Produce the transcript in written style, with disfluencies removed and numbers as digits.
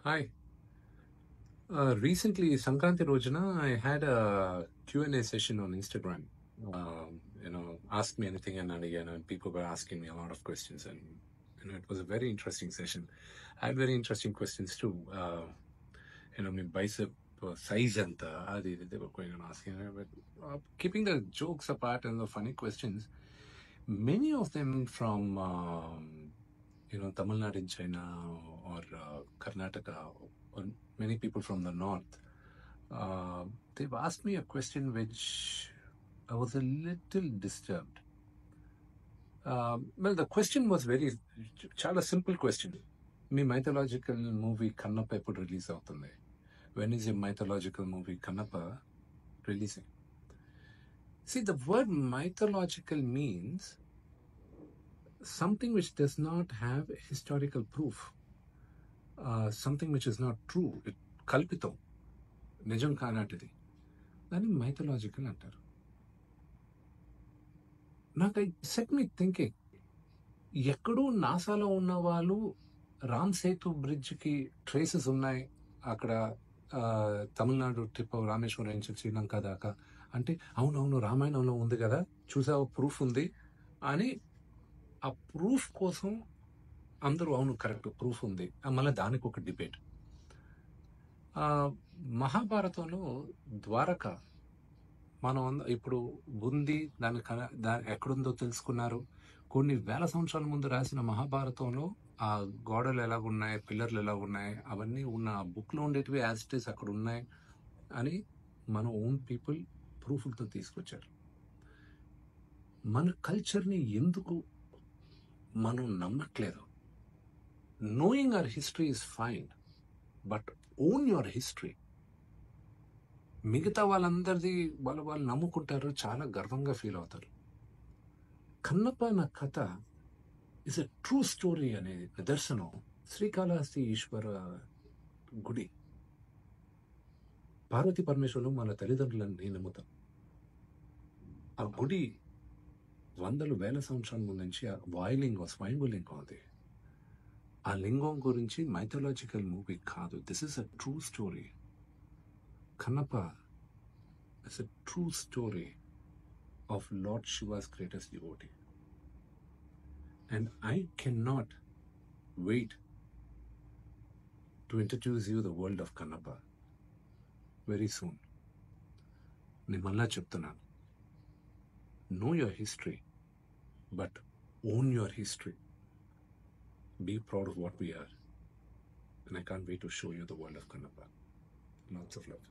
Hi. Recently, Sankranti Rojana, I had a Q&A session on Instagram. Ask me anything and again, and people were asking me a lot of questions, and it was a very interesting session. I had very interesting questions too. My bicep size and they were going and asking. But keeping the jokes apart and the funny questions, many of them from Tamil Nadu in China or Karnataka, or many people from the north. They've asked me a question which I was a little disturbed. The question was చాలా simple question. మీ mythological movie Kannappa ఎప్పుడు release అవుతుంది? When is a mythological movie Kannappa releasing? See, the word mythological means something which does not have historical proof, something which is not true. కల్పితం, నిజం కానాటిది, దాన్ని mythological అంటారు. నాకు set మీ thinking, ఎక్కడో నాసాలో ఉన్న వాళ్ళు రామ్ సేతు బ్రిడ్జ్కి ట్రేసెస్ ఉన్నాయి అక్కడ తమిళనాడు ట్రిప్ రామేశ్వరం నుంచి శ్రీలంక దాకా అంటే అవునవును రామాయణంలో ఉంది కదా, చూసావు ప్రూఫ్ ఉంది అని ఆ ప్రూఫ్ కోసం అందరూ అవును కరెక్ట్ ప్రూఫ్ ఉంది, మళ్ళీ దానికి ఒక డిబేట్. మహాభారతంలో ద్వారక మనం ఇప్పుడు ఉంది, దాని ఎక్కడుందో తెలుసుకున్నారు. కొన్ని వేల సంవత్సరాల ముందు రాసిన మహాభారతంలో ఆ గోడలు ఎలాగున్నాయి, పిల్లర్లు ఎలాగున్నాయి, అవన్నీ ఉన్న బుక్లో ఉండేటివి యాజ్ ఇట్ ఈస్ అక్కడ ఉన్నాయి అని మన ఓన్ పీపుల్ ప్రూఫ్లతో తీసుకొచ్చారు. మన కల్చర్ని ఎందుకు మనం నమ్మట్లేదు? Knowing our history is fine, but own your history. మిగతా వాళ్ళందరిది వాళ్ళు నమ్ముకుంటారు, చాలా గర్వంగా ఫీల్ అవుతారు. కన్నప్ప నా కథ ఇస్ ఎ ట్రూ స్టోరీ అనేది నిదర్శనం. శ్రీకాళహస్తి ఈశ్వర గుడి, పార్వతీ పరమేశ్వరులు మన తల్లిదండ్రులను నేను నమ్ముతాను. ఆ గుడి వందలు వేల సంవత్సరాల ముందు నుంచి వాయులింగం, స్వయంభులింగం ఉంది. ఆ లింగం గురించి మైథలాజికల్ మూవీ కాదు, this is a true story. Kannappa is a true story of Lord Shiva's greatest devotee. And I cannot wait to introduce you the world of Kannappa very soon. Nimalla cheptunanu, know your history, but own your history. Be proud of what we are. And I can't wait to show you the world of Kannappa. Lots of love.